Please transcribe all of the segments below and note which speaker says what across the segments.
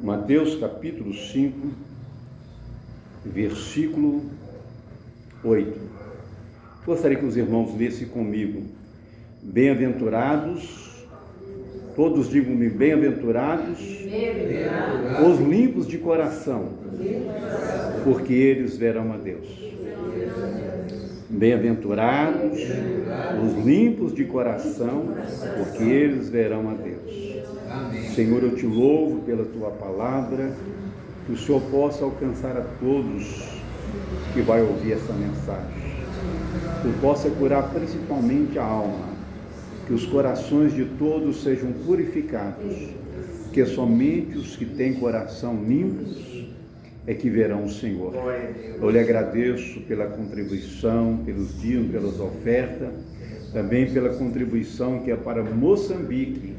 Speaker 1: Mateus capítulo 5, versículo 8. Gostaria que os irmãos lessem comigo. Bem-aventurados, todos digam-me, bem-aventurados os limpos de coração, porque eles verão a Deus. Bem-aventurados os limpos de coração, porque eles verão a Deus. Senhor, eu te louvo pela tua palavra, que o Senhor possa alcançar a todos que vai ouvir essa mensagem, que possa curar principalmente a alma, que os corações de todos sejam purificados, que somente os que têm coração limpos é que verão o Senhor. Eu lhe agradeço pela contribuição, pelos dízimos, pelas ofertas, também pela contribuição que é para Moçambique,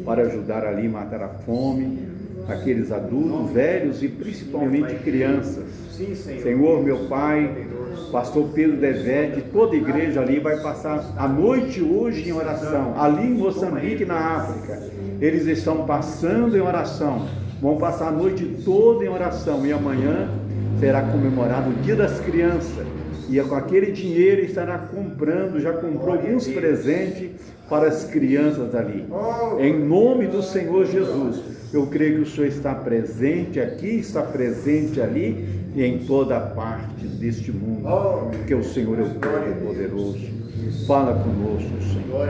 Speaker 1: para ajudar ali a matar a fome, aqueles adultos, velhos e principalmente crianças. Senhor, meu Pai, pastor Pedro Devete, toda a igreja ali vai passar a noite hoje em oração, ali em Moçambique, na África. Eles estão passando em oração, vão passar a noite toda em oração, e amanhã será comemorado o Dia das Crianças, e com aquele dinheiro estará comprando, já comprou alguns presentes para as crianças ali. Em nome do Senhor Jesus, eu creio que o Senhor está presente aqui, está presente ali e em toda parte deste mundo, porque o Senhor é o Todo-Poderoso. Fala conosco, Senhor.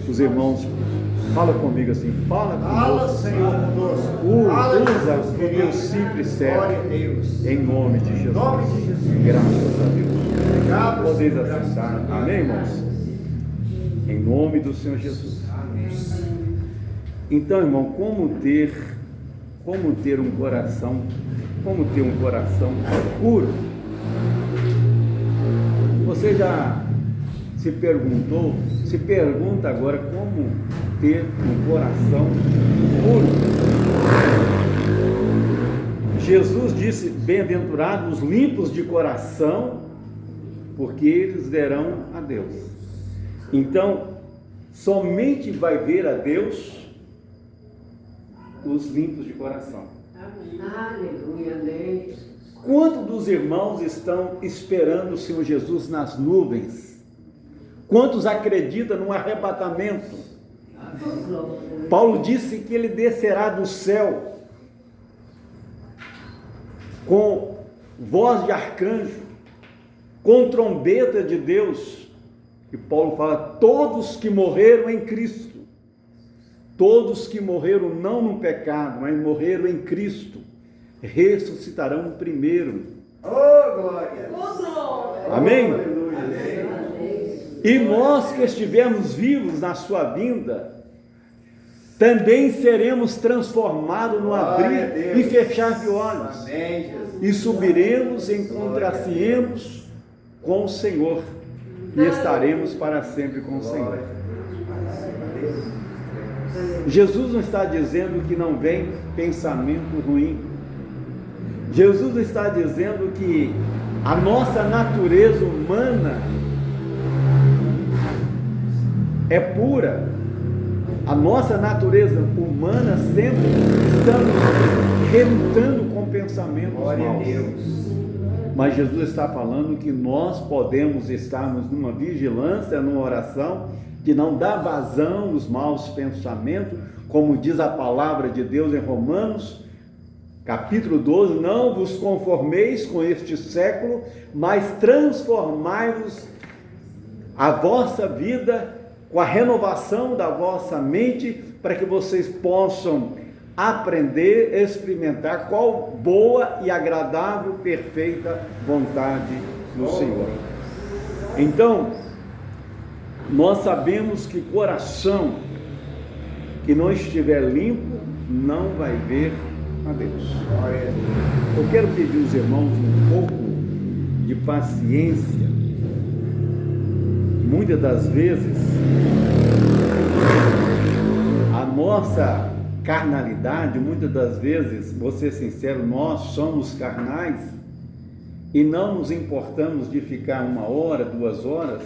Speaker 1: Os irmãos, fala comigo assim, fala conosco, Senhor, usa o teu simples servo, em nome de Jesus. Graças a Deus. Podeis acessar. Amém, irmãos? Em nome do Senhor Jesus. Então, irmão, como ter um coração puro? Você já se pergunta agora como ter um coração puro? Jesus disse: bem-aventurados os limpos de coração, porque eles verão a Deus. Então, somente vai ver a Deus os limpos de coração. Aleluia. Quantos dos irmãos estão esperando o Senhor Jesus nas nuvens? Quantos acreditam no arrebatamento? Paulo disse que ele descerá do céu com voz de arcanjo, com trombeta de Deus. E Paulo fala: todos que morreram em Cristo, todos que morreram não no pecado, mas morreram em Cristo, ressuscitarão primeiro. Oh, glória! Amém? E nós que estivermos vivos na sua vinda, também seremos transformados no abrir e fechar de olhos. E subiremos, encontrar-se-emos com o Senhor, e estaremos para sempre com o Senhor. Jesus não está dizendo que não vem pensamento ruim. Jesus está dizendo que a nossa natureza humana é pura. A nossa natureza humana sempre estamos relutando com pensamentos maus. Mas Jesus está falando que nós podemos estarmos numa vigilância, numa oração, de não dar vazão aos maus pensamentos, como diz a palavra de Deus em Romanos, capítulo 12, não vos conformeis com este século, mas transformai-vos a vossa vida com a renovação da vossa mente, para que vocês possam aprender, experimentar qual boa e agradável, perfeita vontade do Senhor. Então, nós sabemos que coração que não estiver limpo não vai ver a Deus. Eu quero pedir aos irmãos um pouco de paciência. Muitas das vezes a nossa carnalidade, muitas das vezes, vou ser sincero, nós somos carnais e não nos importamos de ficar 1 hora, 2 horas,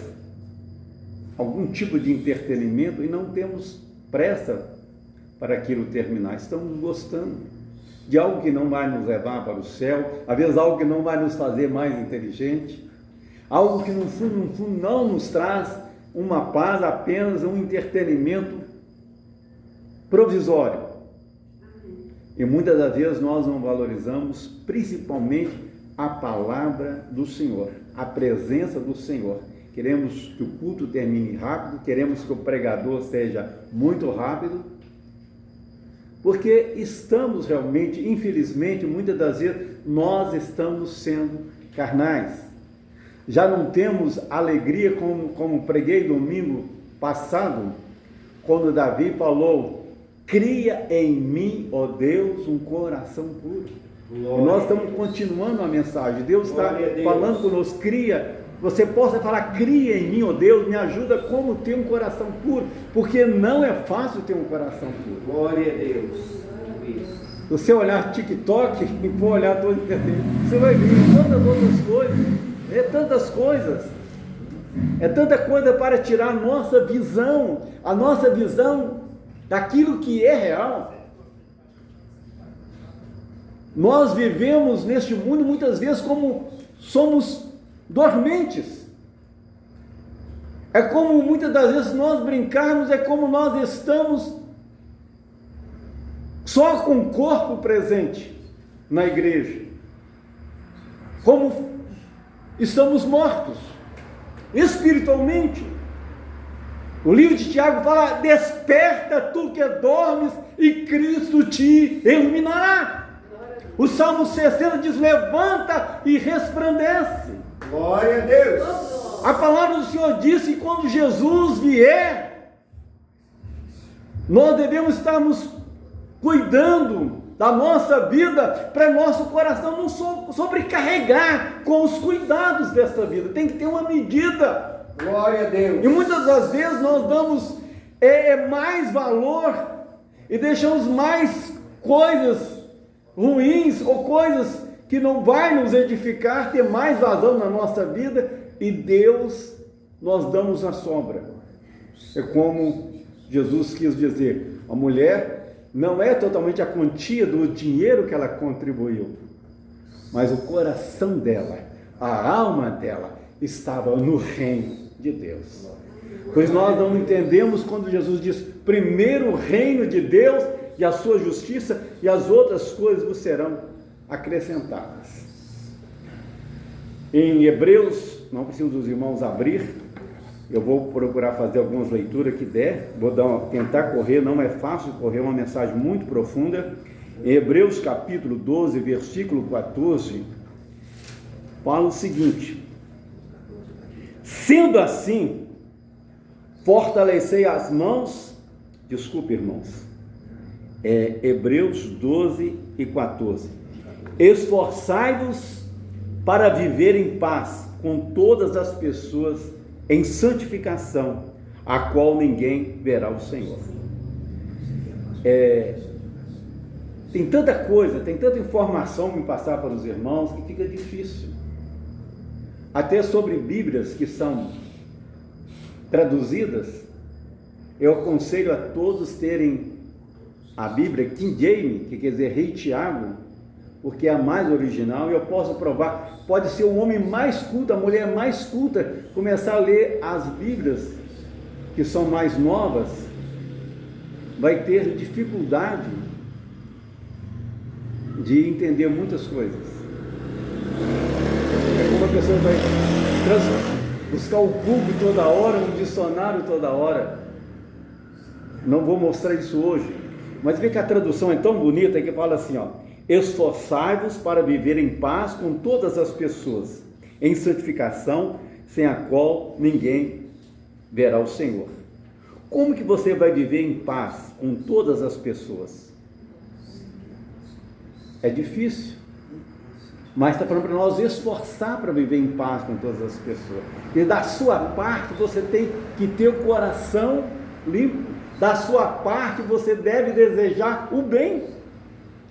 Speaker 1: algum tipo de entretenimento, e não temos pressa para aquilo terminar. Estamos gostando. de algo que não vai nos levar para o céu, às vezes algo que não vai nos fazer mais inteligente, algo que no fundo não nos traz uma paz, apenas um entretenimento provisório. E muitas das vezes nós não valorizamos principalmente a palavra do Senhor, a presença do Senhor. Queremos que o culto termine rápido, queremos que o pregador seja muito rápido, porque estamos realmente, infelizmente, muitas das vezes, nós estamos sendo carnais. Já não temos alegria como preguei domingo passado, quando Davi falou: cria em mim, ó Deus, um coração puro. Glória. E nós estamos continuando a mensagem. Deus está falando conosco: cria. Você possa falar: cria em mim, ó Deus, me ajuda como ter um coração puro, porque não é fácil ter um coração puro.
Speaker 2: Glória a Deus.
Speaker 1: Se você olhar TikTok e for olhar todo o internet, você vai ver tantas outras coisas, é tanta coisa para tirar a nossa visão daquilo que é real. Nós vivemos neste mundo muitas vezes como somos dormentes. É como muitas das vezes nós brincarmos, é como nós estamos só com o corpo presente na igreja, como estamos mortos espiritualmente. O livro de Tiago fala: desperta tu que dormes e Cristo te iluminará. O Salmo 60 diz: levanta e resplandece.
Speaker 2: Glória a Deus.
Speaker 1: A palavra do Senhor disse que quando Jesus vier, nós devemos estarmos cuidando da nossa vida, para nosso coração não sobrecarregar com os cuidados desta vida. Tem que ter uma medida.
Speaker 2: Glória a Deus.
Speaker 1: E muitas das vezes nós damos mais valor e deixamos mais coisas ruins ou coisas que não vai nos edificar, ter mais vazão na nossa vida, e Deus nós damos a sombra. É como Jesus quis dizer: a mulher não é totalmente a quantia do dinheiro que ela contribuiu, mas o coração dela, a alma dela estava no reino de Deus. Pois nós não entendemos quando Jesus diz: primeiro o reino de Deus e a sua justiça, e as outras coisas vos serão acrescentadas. Em Hebreus, não preciso dos irmãos abrir, eu vou procurar fazer algumas leituras que der, vou tentar correr, não é fácil correr, uma mensagem muito profunda. Em Hebreus capítulo 12, versículo 14, fala o seguinte: sendo assim, fortalecei as mãos, irmãos, Hebreus 12 e 14, esforçai-vos para viver em paz com todas as pessoas, em santificação, a qual ninguém verá o Senhor. Tem tanta coisa, tem tanta informação para me passar para os irmãos, que fica difícil. Até sobre Bíblias que são traduzidas, eu aconselho a todos terem a Bíblia King James, que quer dizer Rei Tiago, porque é a mais original, e eu posso provar. Pode ser o homem mais culto, a mulher mais culta, começar a ler as Bíblias que são mais novas, vai ter dificuldade de entender muitas coisas. É como a pessoa vai buscar o Google toda hora, um dicionário toda hora. Não vou mostrar isso hoje, mas vê que a tradução é tão bonita que fala assim, ó: esforçai-vos para viver em paz com todas as pessoas, em santificação, sem a qual ninguém verá o Senhor. Como que você vai viver em paz com todas as pessoas? É difícil, mas está falando para nós esforçar para viver em paz com todas as pessoas. E da sua parte você tem que ter o coração limpo. Da sua parte você deve desejar o bem.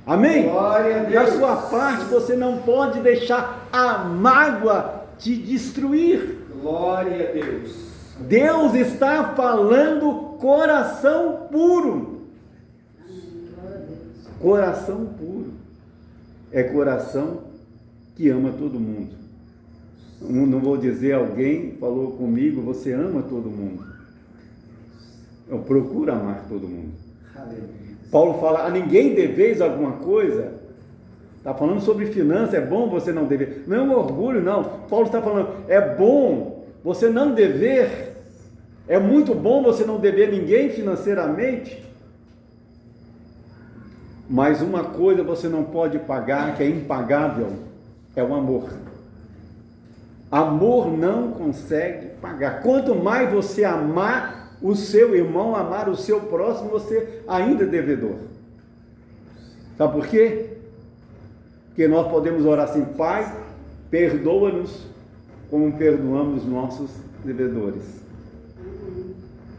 Speaker 1: Amém?
Speaker 2: Glória a Deus.
Speaker 1: Da sua parte você não pode deixar a mágoa te destruir.
Speaker 2: Glória a Deus.
Speaker 1: Deus está falando coração puro. Coração puro. é coração que ama todo mundo. Não vou dizer, alguém falou comigo, você ama todo mundo. Eu procuro amar todo mundo. Paulo fala, a ninguém deveis alguma coisa. Está falando sobre finanças, é bom você não dever. Não é um orgulho, não. Paulo está falando, é bom você não dever. É muito bom você não dever ninguém financeiramente. Mas uma coisa você não pode pagar, que é impagável, é o amor. Amor não consegue pagar. Quanto mais você amar o seu irmão, amar o seu próximo, você ainda é devedor. Sabe por quê? Porque nós podemos orar assim, Pai, perdoa-nos como perdoamos nossos devedores.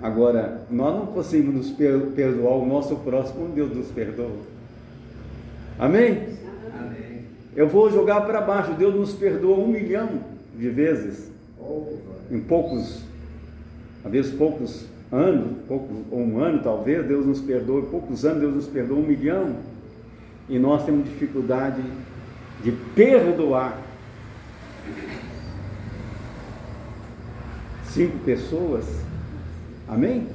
Speaker 1: Agora, nós não conseguimos nos perdoar o nosso próximo, como Deus nos perdoa. Amém?
Speaker 2: Amém.
Speaker 1: Eu vou jogar para baixo, Deus nos perdoa 1 milhão de vezes, em poucos, às vezes poucos anos, ou um ano talvez, Deus nos perdoa, em poucos anos Deus nos perdoa 1 milhão, e nós temos dificuldade de perdoar 5 pessoas. Amém?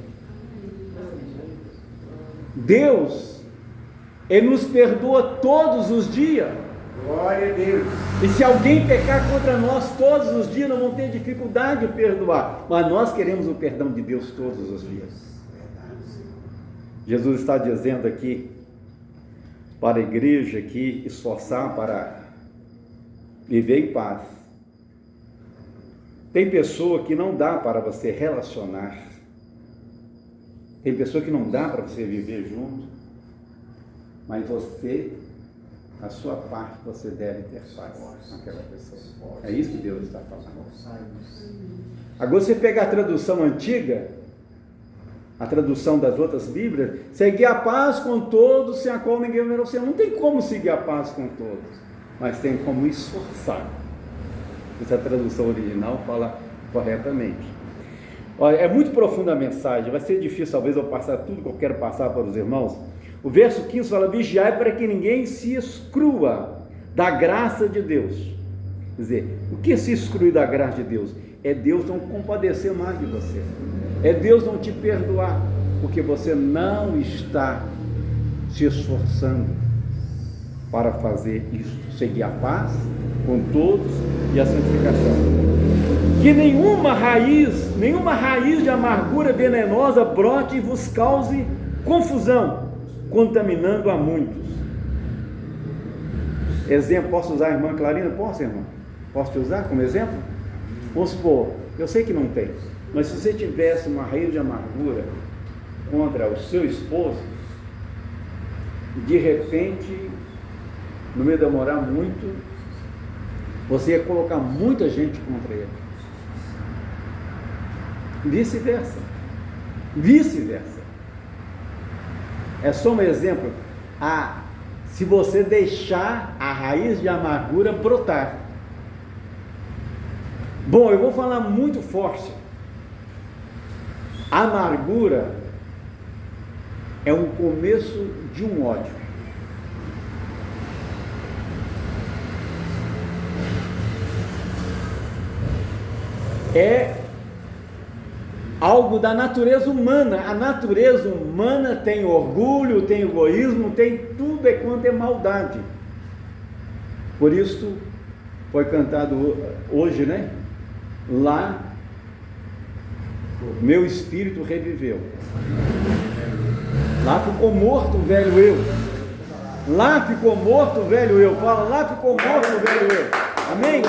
Speaker 1: Deus, Ele nos perdoa todos os dias.
Speaker 2: Glória a Deus.
Speaker 1: E se alguém pecar contra nós todos os dias, nós vamos ter dificuldade de perdoar. Mas nós queremos o perdão de Deus todos os dias. Jesus está dizendo aqui, para a igreja aqui, esforçar para viver em paz. Tem pessoa que não dá para você relacionar. Tem pessoa que não dá para você viver junto. Mas você, a sua parte, você deve ter paz com aquela pessoa. É isso que Deus está falando. Agora você pega a tradução antiga, a tradução das outras Bíblias, seguir a paz com todos, sem a qual ninguém verá o Senhor. Não tem como seguir a paz com todos, mas tem como esforçar. Essa tradução original fala corretamente. Olha, é muito profunda a mensagem, vai ser difícil talvez eu passar tudo que eu quero passar para os irmãos. O verso 15 fala, vigiai para que ninguém se exclua da graça de Deus. Quer dizer, o que se exclui da graça de Deus? É Deus não compadecer mais de você. É Deus não te perdoar, porque você não está se esforçando para fazer isso, seguir a paz com todos e a santificação. Que nenhuma raiz de amargura venenosa brote e vos cause confusão, contaminando a muitos. Exemplo, posso usar a irmã Clarina? Posso, irmã? Posso te usar como exemplo? Vamos supor, eu sei que não tem, mas se você tivesse uma raiz de amargura contra o seu esposo, de repente, não ia demorar muito, você ia colocar muita gente contra ele. Vice-versa. Vice-versa. É só um exemplo. Se você deixar a raiz de amargura brotar. Bom, eu vou falar muito forte. A amargura é um começo de um ódio. É algo da natureza humana. A natureza humana tem orgulho, tem egoísmo, tem tudo quanto é maldade. Por isso foi cantado hoje, né? Lá meu espírito reviveu. Lá ficou morto o velho eu. Lá ficou morto o velho eu. Fala, lá ficou morto o velho eu. Amém?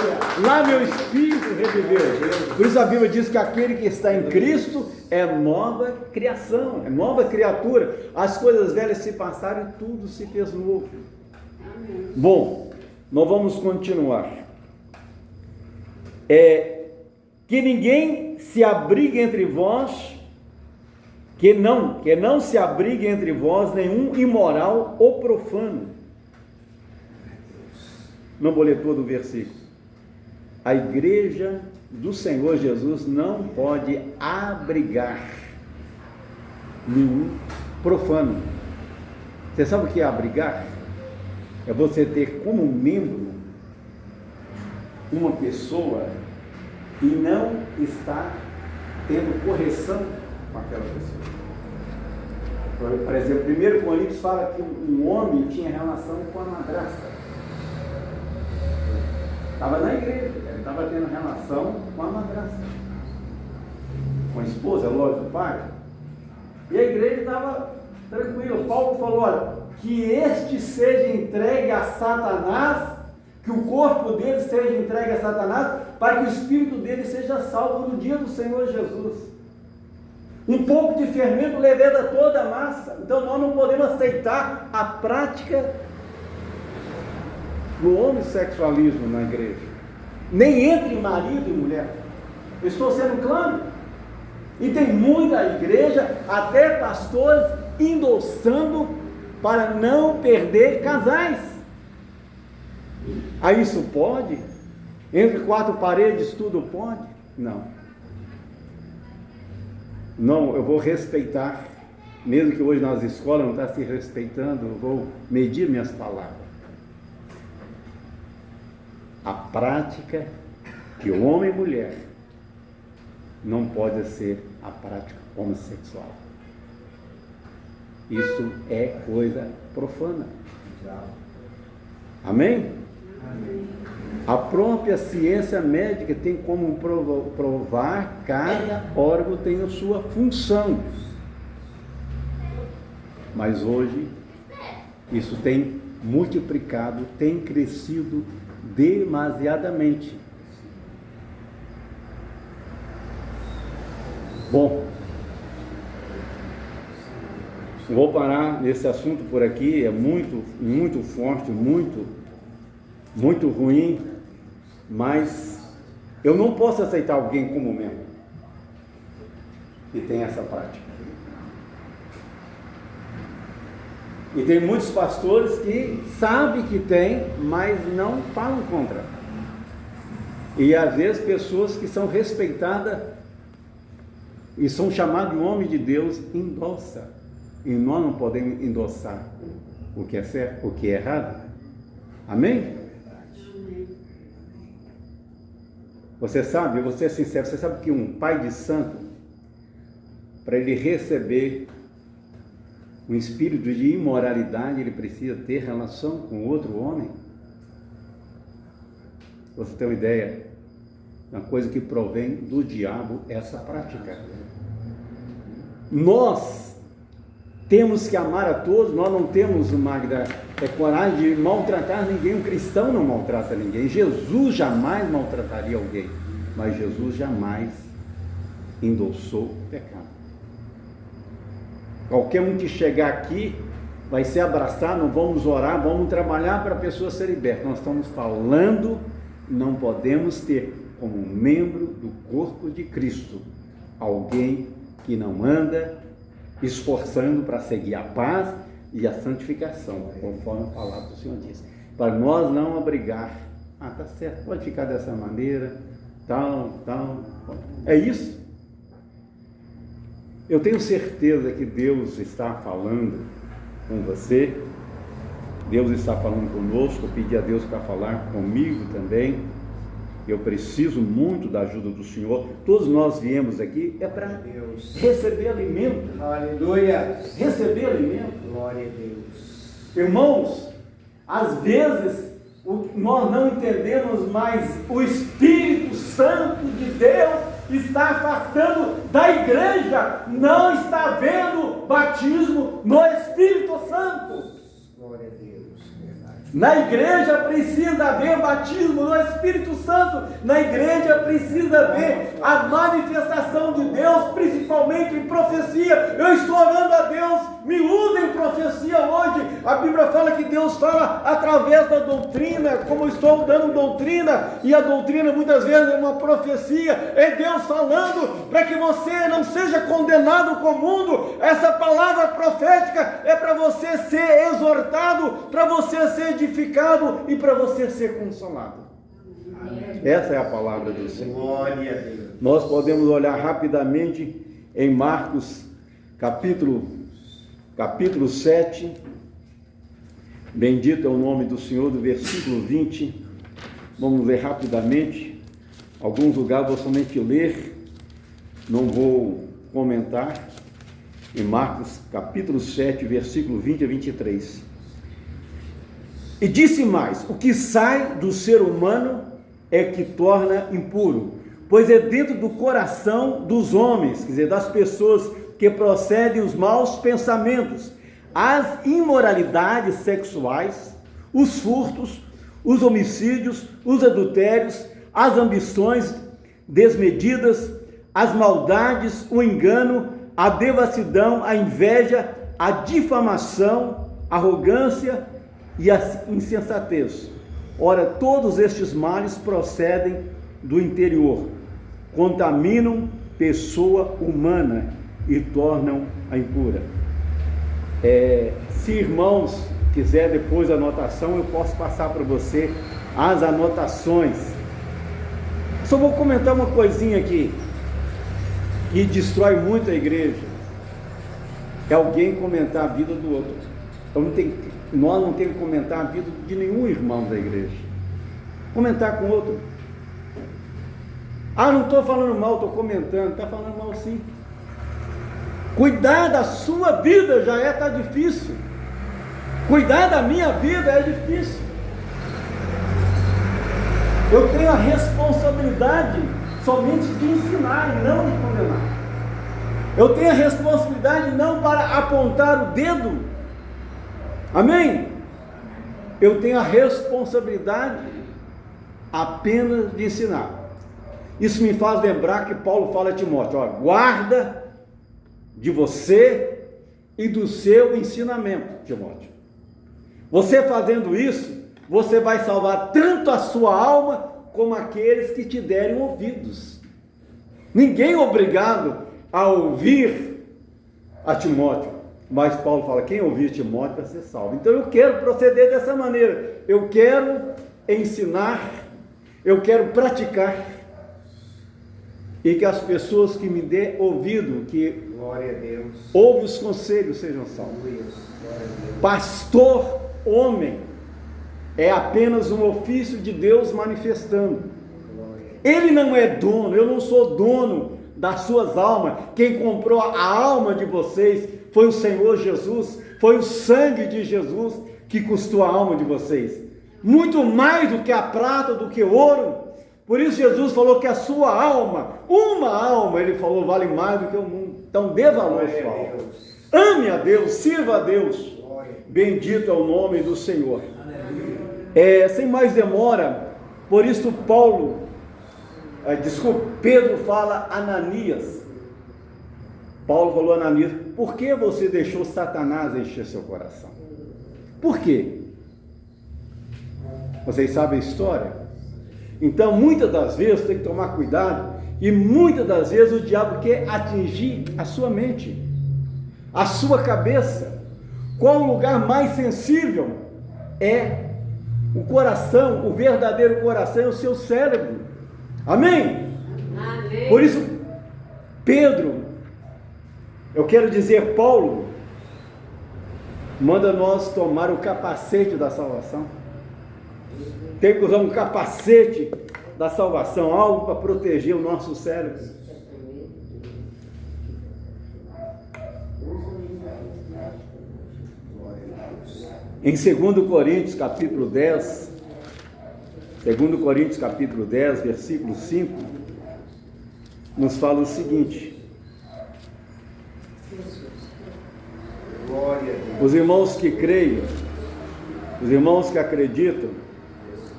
Speaker 1: Lá meu espírito reviveu. Por isso a Bíblia diz que aquele que está em Cristo é nova criação, é nova criatura. As coisas velhas se passaram e tudo se fez novo. Amém. Bom, nós vamos continuar. Que ninguém se abrigue entre vós, que não se abrigue entre vós nenhum imoral ou profano. Não vou ler todo o versículo. A igreja do Senhor Jesus não pode abrigar nenhum profano. Você sabe o que é abrigar? é você ter como membro uma pessoa e não estar tendo correção com aquela pessoa. Por exemplo, 1 Coríntios fala que um homem tinha relação com a madrasta. Estava na igreja, ele estava tendo relação com a madrasta, com a esposa, lógico, do pai. E a igreja estava tranquila. Paulo falou: olha, que este seja entregue a Satanás, que o corpo dele seja entregue a Satanás, para que o espírito dele seja salvo no dia do Senhor Jesus. Um pouco de fermento leveda toda a massa. Então nós não podemos aceitar a prática do homossexualismo na igreja, nem entre marido e mulher. Eu estou sendo claro. E tem muita igreja, até pastores, endossando para não perder casais. Aí isso pode? Entre quatro paredes tudo pode? Não. Não, eu vou respeitar, mesmo que hoje nas escolas não está se respeitando, eu vou medir minhas palavras. A prática de homem e mulher não pode ser a prática homossexual. Isso é coisa profana. Amém? Amém. A própria ciência médica tem como provar, cada órgão tem a sua função. Mas hoje, isso tem multiplicado, tem crescido demasiadamente. Bom, vou parar nesse assunto por aqui, é muito forte, muito ruim, mas eu não posso aceitar alguém como membro que tem essa prática. E tem muitos pastores que sabem que tem, mas não falam contra. E às vezes pessoas que são respeitadas e são chamados de homem de Deus, endossa. E nós não podemos endossar o que é certo, o que é errado. Amém? Você sabe, eu vou ser sincero, você sabe que um pai de santo, para ele receber um espírito de imoralidade, ele precisa ter relação com outro homem? Você tem uma ideia? Uma coisa que provém do diabo, essa prática. Nós temos que amar a todos, nós não temos, Magda, coragem de maltratar ninguém. Um cristão não maltrata ninguém. Jesus jamais maltrataria alguém, mas Jesus jamais endossou o pecado. Qualquer um que chegar aqui vai ser abraçado, vamos orar, vamos trabalhar para a pessoa ser liberta. Nós estamos falando, não podemos ter como membro do corpo de Cristo alguém que não anda esforçando para seguir a paz e a santificação, conforme a palavra do Senhor diz, para nós não abrigar, tá certo, pode ficar dessa maneira, tal, é isso. Eu tenho certeza que Deus está falando com você, Deus está falando conosco. Eu pedi a Deus para falar comigo também. Eu preciso muito da ajuda do Senhor. Todos nós viemos aqui para receber alimento.
Speaker 2: Aleluia.
Speaker 1: Receber alimento.
Speaker 2: Glória a Deus.
Speaker 1: Irmãos, às vezes nós não entendemos, mas o Espírito Santo de Deus está afastando da igreja. Não está havendo batismo no Espírito Santo.
Speaker 2: Glória a Deus.
Speaker 1: Na igreja precisa haver batismo no Espírito Santo. Na igreja precisa haver a manifestação de Deus, principalmente em profecia. Eu estou orando a Deus, me usa em profecia hoje. A Bíblia fala que Deus fala através da doutrina, como eu estou dando doutrina, e a doutrina muitas vezes é uma profecia. É Deus falando para que você não seja condenado com o mundo. Essa palavra profética é para você ser exortado, para você ser edificado e para você ser consolado. Amém. Essa é a palavra do Senhor.
Speaker 2: Glória a Deus.
Speaker 1: Nós podemos olhar rapidamente em Marcos capítulo 7, Bendito é o nome do Senhor, do versículo 20. Vamos ler rapidamente. Alguns lugares vou somente ler, não vou comentar. Em Marcos capítulo 7, versículo 20 a 23. E disse mais: o que sai do ser humano é que torna impuro, pois é dentro do coração dos homens, quer dizer, das pessoas, que procedem os maus pensamentos, as imoralidades sexuais, os furtos, os homicídios, os adultérios, as ambições desmedidas, as maldades, o engano, a devassidão, a inveja, a difamação, a arrogância e a insensatez. Ora, todos estes males procedem do interior, contaminam pessoa humana e tornam-a impura. Se irmãos quiser depois a anotação, eu posso passar para você as anotações. Só vou comentar uma coisinha aqui, que destrói muito a igreja, é alguém comentar a vida do outro. Nós não temos que comentar a vida de nenhum irmão da igreja. Comentar com o outro. Não estou falando mal, estou comentando. Está falando mal sim. Cuidar da sua vida já está difícil. Cuidar da minha vida é difícil. Eu tenho a responsabilidade somente de ensinar e não de condenar. Eu tenho a responsabilidade não para apontar o dedo. Amém? Eu tenho a responsabilidade apenas de ensinar. Isso me faz lembrar que Paulo fala a Timóteo: guarda de você e do seu ensinamento, Timóteo. Você fazendo isso, você vai salvar tanto a sua alma como aqueles que te derem ouvidos. Ninguém é obrigado a ouvir a Timóteo, mas Paulo fala: quem ouvir Timóteo vai ser salvo. Então eu quero proceder dessa maneira. Eu quero ensinar, eu quero praticar, e que as pessoas que me dê ouvido, que ouve os conselhos, sejam salvos. Pastor, homem, é apenas um ofício de Deus manifestando. Ele não é dono, eu não sou dono das suas almas. Quem comprou a alma de vocês foi o Senhor Jesus, foi o sangue de Jesus que custou a alma de vocês, muito mais do que a prata, do que o ouro. Por isso Jesus falou que a sua alma, uma alma, ele falou, vale mais do que o mundo. Então dê valor à sua alma, ame a Deus, sirva a Deus. Bendito é o nome do Senhor. Sem mais demora, por isso Pedro fala Ananias. Paulo falou: Ananias, por que você deixou Satanás encher seu coração? Por quê? Vocês sabem a história? Então, muitas das vezes tem que tomar cuidado, e muitas das vezes o diabo quer atingir a sua mente, a sua cabeça. Qual o lugar mais sensível? É o coração, o verdadeiro coração é o seu cérebro. Amém? Amém. Por isso, Pedro, eu quero dizer, Paulo, manda nós tomar o capacete da salvação. Tem que usar um capacete da salvação, algo para proteger o nosso cérebro. Em 2 Coríntios capítulo 10, 2 Coríntios capítulo 10, versículo 5, nos fala o seguinte: os irmãos que creem, os irmãos que acreditam,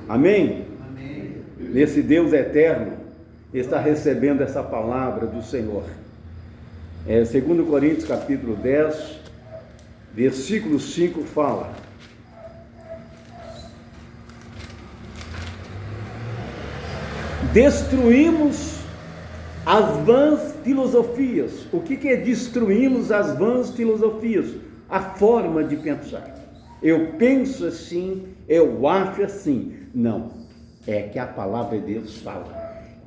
Speaker 1: amém? Amém. Nesse Deus eterno, está recebendo essa palavra do Senhor. 2 Coríntios capítulo 10, versículo 5 fala: destruímos as vãs filosofias. O que é destruímos as vãs filosofias? A forma de pensar. Eu penso assim, eu acho assim. Não, é que a palavra de Deus fala.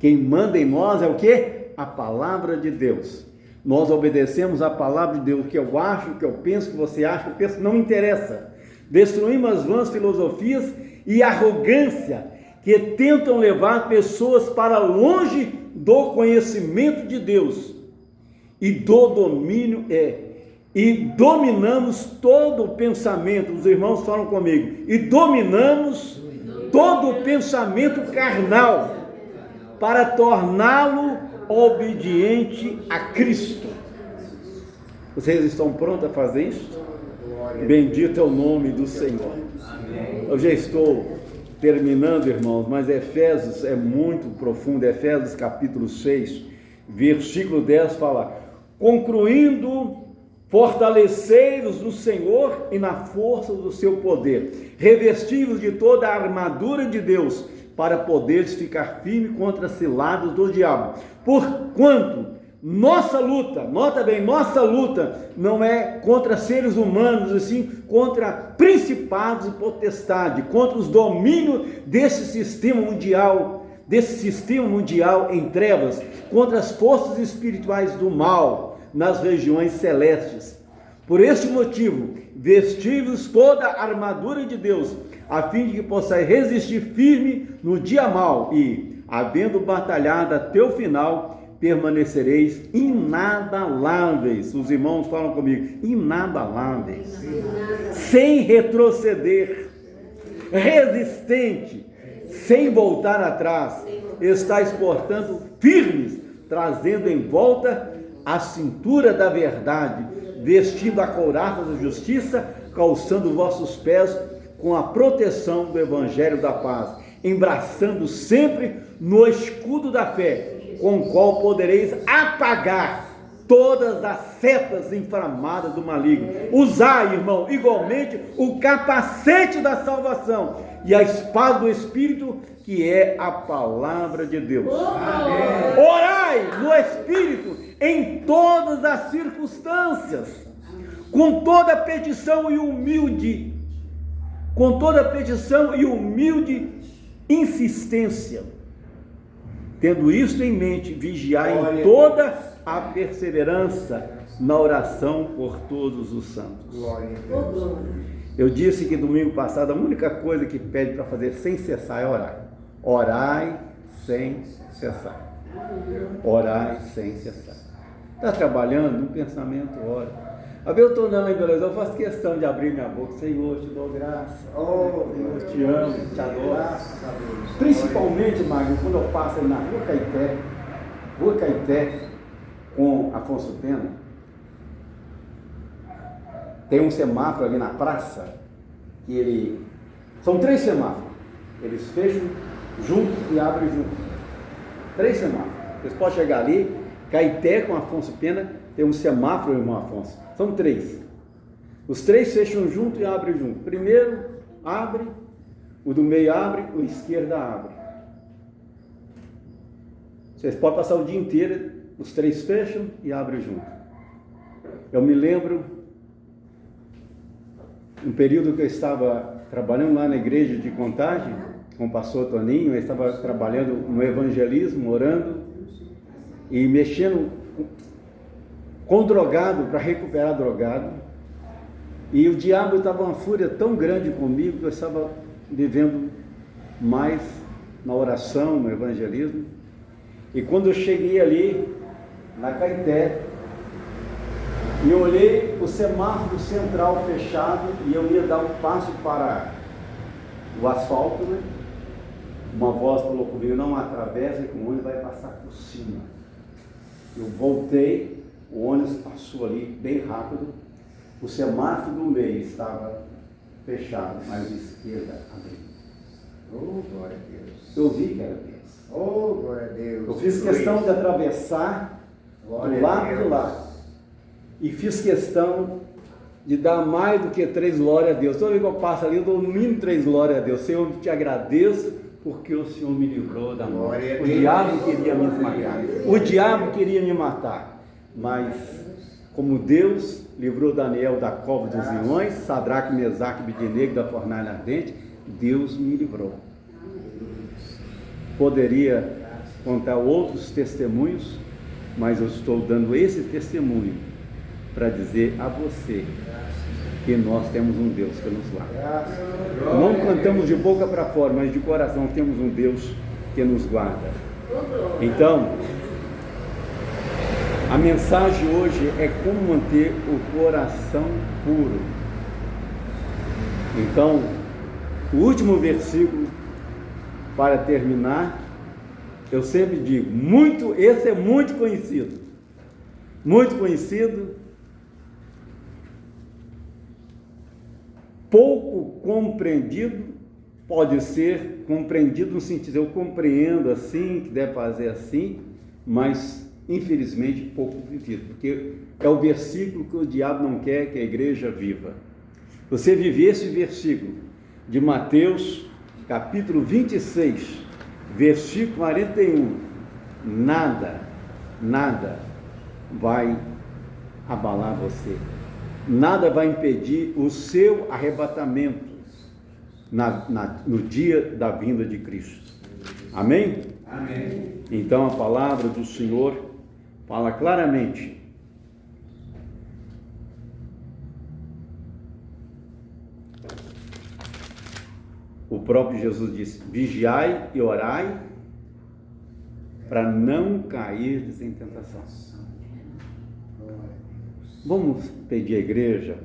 Speaker 1: Quem manda em nós é o quê? A palavra de Deus. Nós obedecemos a palavra de Deus. O que eu acho, o que eu penso, o que você acha, o que eu penso, não interessa. Destruímos as vãs filosofias e arrogância que tentam levar pessoas para longe do conhecimento de Deus e do domínio e dominamos todo o pensamento. Os irmãos falam comigo. E dominamos todo o pensamento carnal para torná-lo obediente a Cristo. Vocês estão prontos a fazer isso? Bendito é o nome do Senhor. Eu já estou terminando, irmãos, mas Efésios é muito profundo. Efésios capítulo 6, versículo 10 fala: concluindo, fortalecei-vos no Senhor e na força do seu poder, revesti-vos de toda a armadura de Deus, para poderes ficar firme contra as ciladas do diabo. Porquanto nossa luta, nota bem, nossa luta não é contra seres humanos, assim, contra principados e potestades, contra os domínios desse sistema mundial em trevas, contra as forças espirituais do mal nas regiões celestes. Por este motivo, vestivos toda a armadura de Deus, a fim de que possais resistir firme no dia mau e, havendo batalhado até o final, permanecereis inabaláveis. Os irmãos falam comigo, inabaláveis, sem retroceder, resistente, sem voltar atrás. Estais, portanto, firmes, trazendo em volta a cintura da verdade, vestindo a couraça da justiça, calçando vossos pés com a proteção do evangelho da paz, embraçando sempre no escudo da fé, com o qual podereis apagar todas as setas inflamadas do maligno. Usai, irmão, igualmente o capacete da salvação e a espada do Espírito, que é a palavra de Deus. Amém. Orai no Espírito em todas as circunstâncias, com toda petição e humilde insistência. Tendo isto em mente, vigiai em toda a perseverança na oração por todos os santos. Eu disse que domingo passado a única coisa que pede para fazer sem cessar é orar. Orai sem cessar. Orai sem cessar. Está trabalhando no pensamento, ora. Eu estou andando lá em Belo Horizonte, eu faço questão de abrir minha boca. Senhor, te dou graça. Senhor, te amo, te adoro. Principalmente, Magno, quando eu passo na Rua Caeté, com Afonso Pena, tem um semáforo ali na praça, que são 3 semáforos. Eles fecham junto e abrem junto. 3 semáforos. Vocês podem chegar ali, Caeté com Afonso Pena, tem um semáforo, irmão Afonso. São 3. Os 3 fecham junto e abrem junto. Primeiro abre, o do meio abre, o esquerdo abre. Vocês podem passar o dia inteiro, os 3 fecham e abrem junto. Eu me lembro, um período que eu estava trabalhando lá na igreja de Contagem, com o pastor Toninho, eu estava trabalhando no evangelismo, orando e mexendo com drogado, para recuperar drogado, e o diabo estava uma fúria tão grande comigo, que eu estava vivendo mais na oração, no evangelismo, e quando eu cheguei ali, na Caeté, e eu olhei o semáforo central fechado, e eu ia dar um passo para o asfalto, né? Uma voz falou comigo, não atravessa, que o ônibus vai passar por cima. Eu voltei, o ônibus passou ali bem rápido, o semáforo do meio estava fechado, mas a esquerda abriu.
Speaker 2: Oh, glória a Deus.
Speaker 1: Eu vi que era Deus.
Speaker 2: Oh, glória a Deus.
Speaker 1: Eu fiz questão de atravessar do lado de lá. E fiz questão de dar mais do que 3 glórias a Deus. Toda vez que eu passo ali, eu dou no mínimo 3 glórias a Deus. Senhor, eu te agradeço, porque o Senhor me livrou da morte. O diabo queria me esmagar. O diabo queria me matar. Mas, como Deus livrou Daniel da cova dos leões, Sadraque, Mesaque e Abednego da fornalha ardente, Deus me livrou. Poderia contar outros testemunhos, mas eu estou dando esse testemunho para dizer a você que nós temos um Deus que nos guarda. Não cantamos de boca para fora, mas de coração temos um Deus que nos guarda. Então, a mensagem hoje é como manter o coração puro. Então, o último versículo, para terminar, eu sempre digo, esse é muito conhecido. Muito conhecido, pouco compreendido, pode ser compreendido no sentido, eu compreendo assim, que deve fazer assim, mas infelizmente pouco vivido, porque é o versículo que o diabo não quer que a igreja viva. Você viver esse versículo de Mateus, capítulo 26, versículo 41, nada vai abalar você, nada vai impedir o seu arrebatamento no dia da vinda de Cristo. Amém?
Speaker 2: Amém.
Speaker 1: Então a palavra do Senhor fala claramente. O próprio Jesus disse: vigiai e orai para não cair em tentação. Vamos pedir à igreja.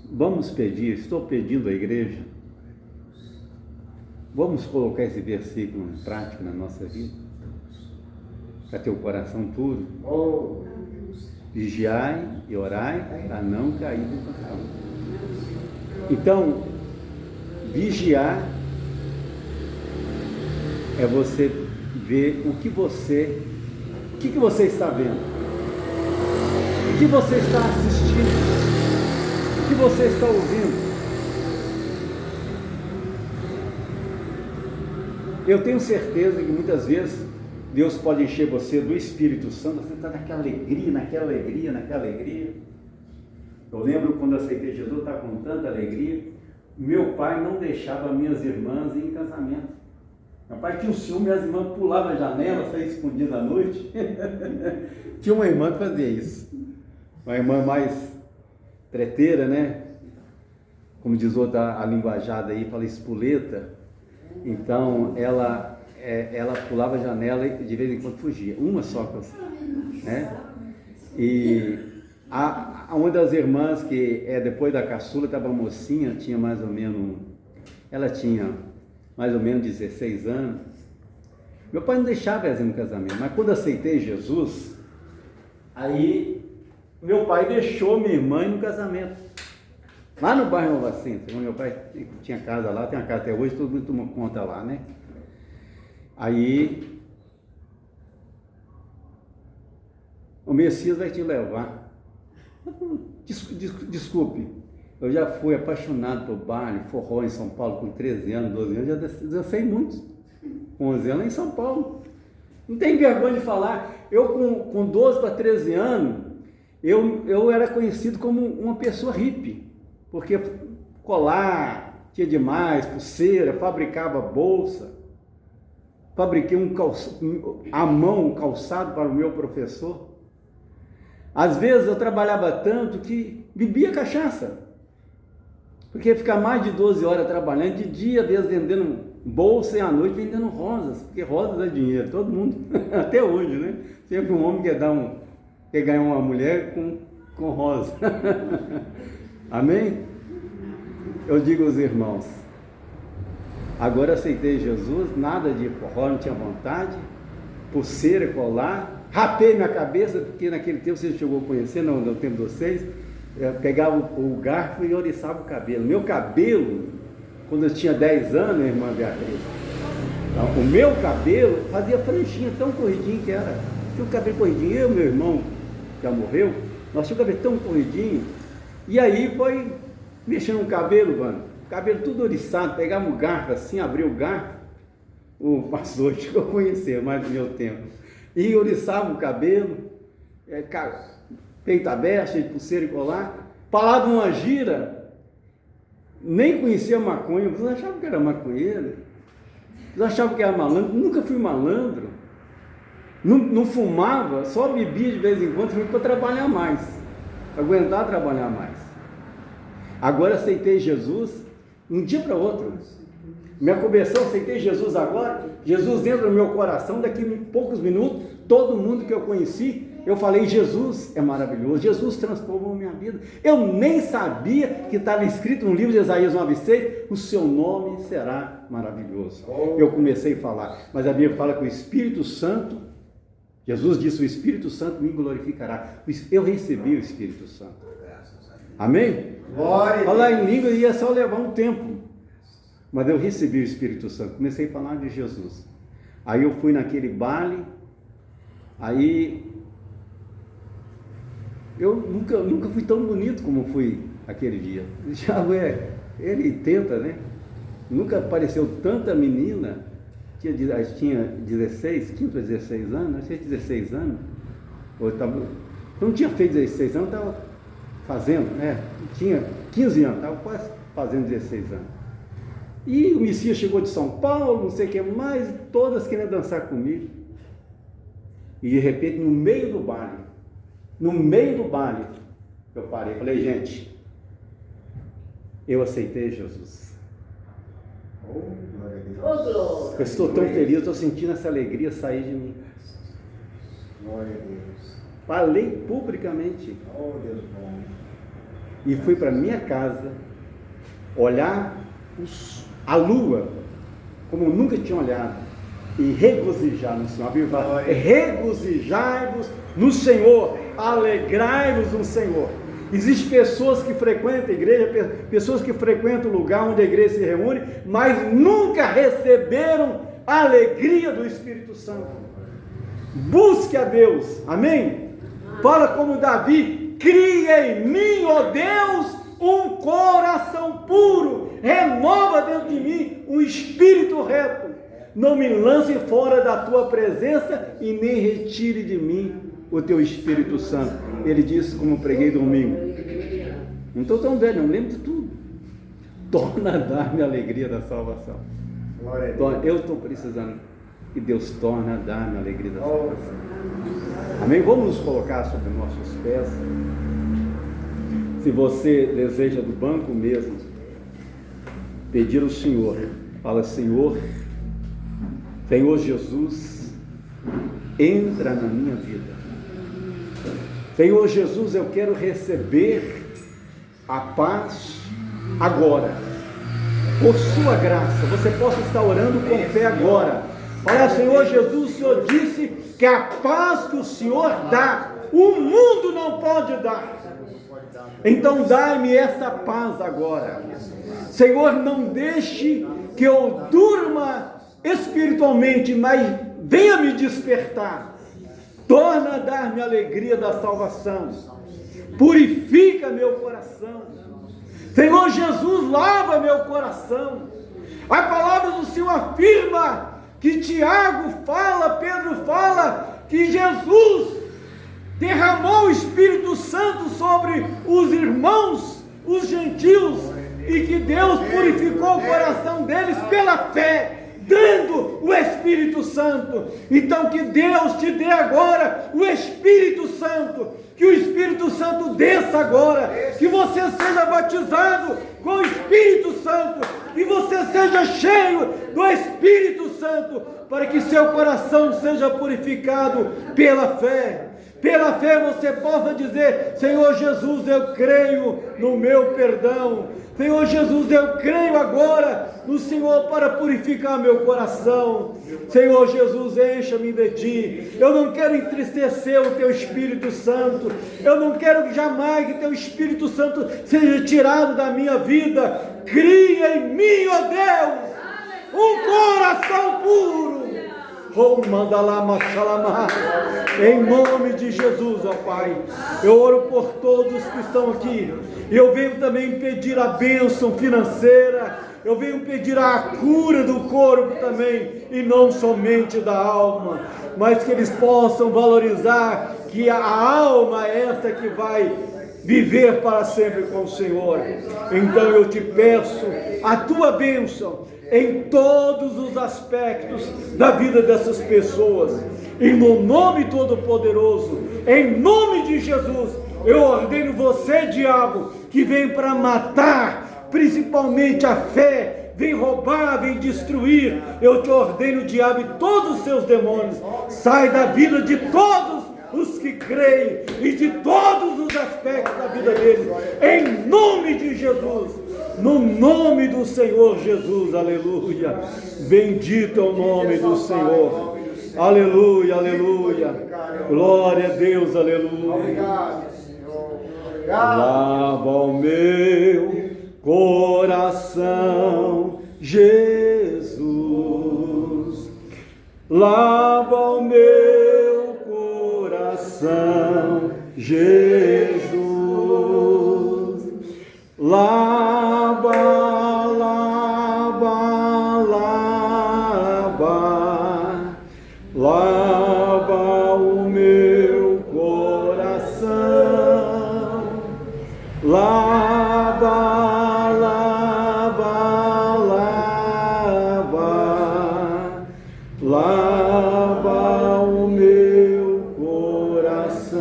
Speaker 1: Vamos pedir, estou pedindo à igreja. Vamos colocar esse versículo em prática na nossa vida, para ter o coração puro. Vigiai e orai para não cair em tentação. Então, vigiar é você ver o que você está vendo, o que você está assistindo, o que você está ouvindo. Eu tenho certeza que muitas vezes Deus pode encher você do Espírito Santo, você está naquela alegria. Eu lembro quando aceitei Jesus, eu estava com tanta alegria. Meu pai não deixava minhas irmãs ir em casamento. Meu pai tinha um ciúme, minhas irmãs pulavam a janela, saíam escondidas à noite. Tinha uma irmã que fazia isso. Uma irmã mais treteira, né? Como diz outra, a linguajada aí, fala espoleta. Então, ela pulava a janela e de vez em quando fugia. Uma só que eu sei, né? E uma das irmãs, que é depois da caçula, estava mocinha, tinha mais ou menos 16 anos. Meu pai não deixava ela ir no casamento, mas quando aceitei Jesus, aí meu pai deixou minha irmã ir no casamento, lá no bairro Nova Centro. Meu pai tinha casa lá, tem uma casa até hoje, todo mundo toma conta lá, né? Aí o Messias vai te levar. Desculpe, eu já fui apaixonado por baile, forró em São Paulo com 13 anos, 12 anos, já dancei muito, com 11 anos em São Paulo. Não tem vergonha de falar. Eu com 12 para 13 anos, eu era conhecido como uma pessoa hippie, porque colar tinha demais, pulseira, fabricava bolsa, fabriquei um calçado para o meu professor. Às vezes eu trabalhava tanto que bebia cachaça, porque ficar mais de 12 horas trabalhando, de dia, às vezes vendendo bolsa e à noite vendendo rosas, porque rosas é dinheiro, todo mundo, até hoje, né? Sempre um homem quer ganhar uma mulher com rosa. Amém? Eu digo aos irmãos, agora aceitei Jesus, nada de forró, não tinha vontade, pulseira, colar. Rapei minha cabeça, porque naquele tempo, você chegou a conhecer, no tempo de vocês, pegava o garfo e oriçava o cabelo. Meu cabelo, quando eu tinha 10 anos, irmã Beatriz, o meu cabelo fazia franchinha, tão corridinho que era. Tinha o cabelo corridinho. Eu e meu irmão, que já morreu, nós tínhamos o cabelo tão corridinho. E aí foi mexendo no cabelo, mano. O cabelo tudo oriçado, pegava o garfo assim, abria o garfo. O pastor que eu conhecia mais do meu tempo. E oriçava o cabelo, peito aberto, cheio de pulseira e colar, falava uma gira, nem conhecia maconha. Vocês achavam que era maconheiro? Vocês achavam que era malandro? Nunca fui malandro, não fumava, só bebia de vez em quando para trabalhar mais. aguentar trabalhar mais. Agora aceitei Jesus, um dia para outro. Minha conversão, aceitei Jesus agora, Jesus dentro do meu coração, daqui a poucos minutos, todo mundo que eu conheci, eu falei, Jesus é maravilhoso, Jesus transformou minha vida. Eu nem sabia que estava escrito no livro de Isaías 9,6, o seu nome será maravilhoso. Eu comecei a falar, mas a Bíblia fala que o Espírito Santo, Jesus disse, o Espírito Santo me glorificará. Eu recebi o Espírito Santo. Amém? Falar em língua ia só levar um tempo, mas eu recebi o Espírito Santo, comecei a falar de Jesus. Aí eu fui naquele baile, aí eu nunca fui tão bonito como fui aquele dia. O diabo ele tenta, né? Nunca apareceu tanta menina, tinha 16, 15 para 16 anos, não sei, 16 anos, não tinha feito 16 anos, estava fazendo, né? Tinha 15 anos, estava quase fazendo 16 anos. E o Messias chegou de São Paulo, não sei o que mais, todas querendo dançar comigo. E de repente, no meio do baile, eu parei, falei, gente, eu aceitei Jesus. Eu estou tão feliz, estou sentindo essa alegria sair de mim.
Speaker 2: Glória a Deus.
Speaker 1: Falei publicamente.
Speaker 2: Deus bom.
Speaker 1: E fui para minha casa olhar a lua como eu nunca tinha olhado e regozijar no Senhor. A Bíblia fala, regozijai-vos no Senhor, alegrai-vos no Senhor. Existem pessoas que frequentam a igreja, pessoas que frequentam o lugar onde a igreja se reúne, mas nunca receberam a alegria do Espírito Santo. Busque a Deus, amém? Fala como Davi, cria em mim, ó Deus, um coração puro, renova dentro de mim um espírito reto, não me lance fora da tua presença e nem retire de mim o teu Espírito Santo. Ele disse, como preguei domingo, não estou tão velho, não lembro de tudo, torna a dar-me a alegria da salvação. Eu estou precisando que Deus torne a dar-me a alegria da salvação. Amém? Vamos nos colocar sobre nossos pés. Se você deseja do banco mesmo, pedir ao Senhor, fala, Senhor Jesus, entra na minha vida. Senhor Jesus, eu quero receber a paz agora, por sua graça. Você possa estar orando com fé agora. Olha, Senhor Jesus, o Senhor disse que a paz que o Senhor dá, o mundo não pode dar. Então dai-me essa paz agora. Senhor, não deixe que eu durma espiritualmente, mas venha me despertar. Torna a dar-me a alegria da salvação. Purifica meu coração. Senhor Jesus, lava meu coração. A palavra do Senhor afirma que Tiago fala, Pedro fala, que Jesus derramou o Espírito Santo sobre os irmãos, os gentios, e que Deus purificou o coração deles pela fé, dando o Espírito Santo. Então que Deus te dê agora o Espírito Santo, que o Espírito Santo desça agora, que você seja batizado com o Espírito Santo, que você seja cheio do Espírito Santo, para que seu coração seja purificado pela fé. Pela fé você possa dizer, Senhor Jesus, eu creio no meu perdão. Senhor Jesus, eu creio agora no Senhor para purificar meu coração. Senhor Jesus, encha-me de Ti. Eu não quero entristecer o Teu Espírito Santo. Eu não quero jamais que Teu Espírito Santo seja tirado da minha vida. Cria em mim, ó Deus, um coração puro. Em nome de Jesus, ó Pai, eu oro por todos que estão aqui. Eu venho também pedir a bênção financeira, eu venho pedir a cura do corpo também, e não somente da alma, mas que eles possam valorizar que a alma é essa que vai viver para sempre com o Senhor. Então eu te peço a tua bênção em todos os aspectos da vida dessas pessoas, e no nome todo-poderoso, em nome de Jesus, Eu ordeno você, diabo, que vem para matar, principalmente a fé, vem roubar, vem destruir. Eu te ordeno, diabo, e todos os seus demônios, sai da vida de todos os que creem e de todos os aspectos da vida deles, em nome de Jesus, no nome do Senhor Jesus, aleluia. Bendito é o nome do Senhor, aleluia, aleluia, glória a Deus, aleluia. Lava o meu coração, Jesus, lava o meu coração, Jesus, lava, lava, lava, lava o meu coração, lava, lava, lava, lava o meu coração,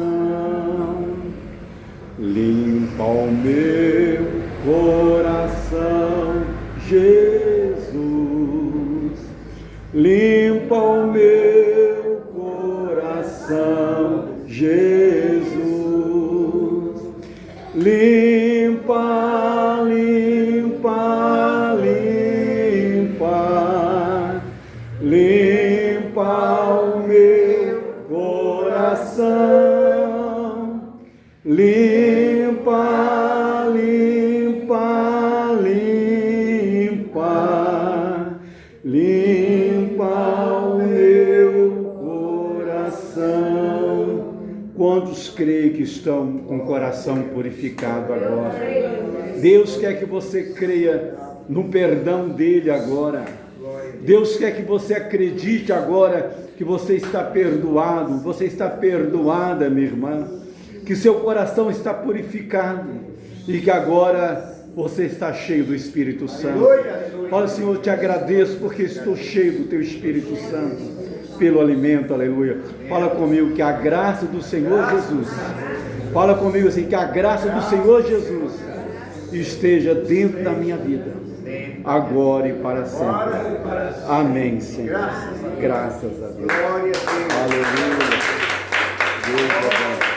Speaker 1: limpa o meu coração, Jesus, limpa o meu coração, Jesus, limpa, limpa, limpa, limpa o meu coração, limpa, limpa, limpa, limpa o meu coração. Quantos creem que estão com o coração purificado agora? Deus quer que você creia no perdão dele agora. Deus quer que você acredite agora que você está perdoado, você está perdoada, minha irmã, que seu coração está purificado e que agora você está cheio do Espírito Santo. Fala, Senhor, eu te agradeço porque estou cheio do teu Espírito Santo, pelo alimento, aleluia. Fala comigo que a graça do Senhor Jesus, fala comigo assim, que a graça do Senhor Jesus esteja dentro da minha vida, agora e para sempre. Amém, Senhor. Graças a Deus. Aleluia. Deus é bom.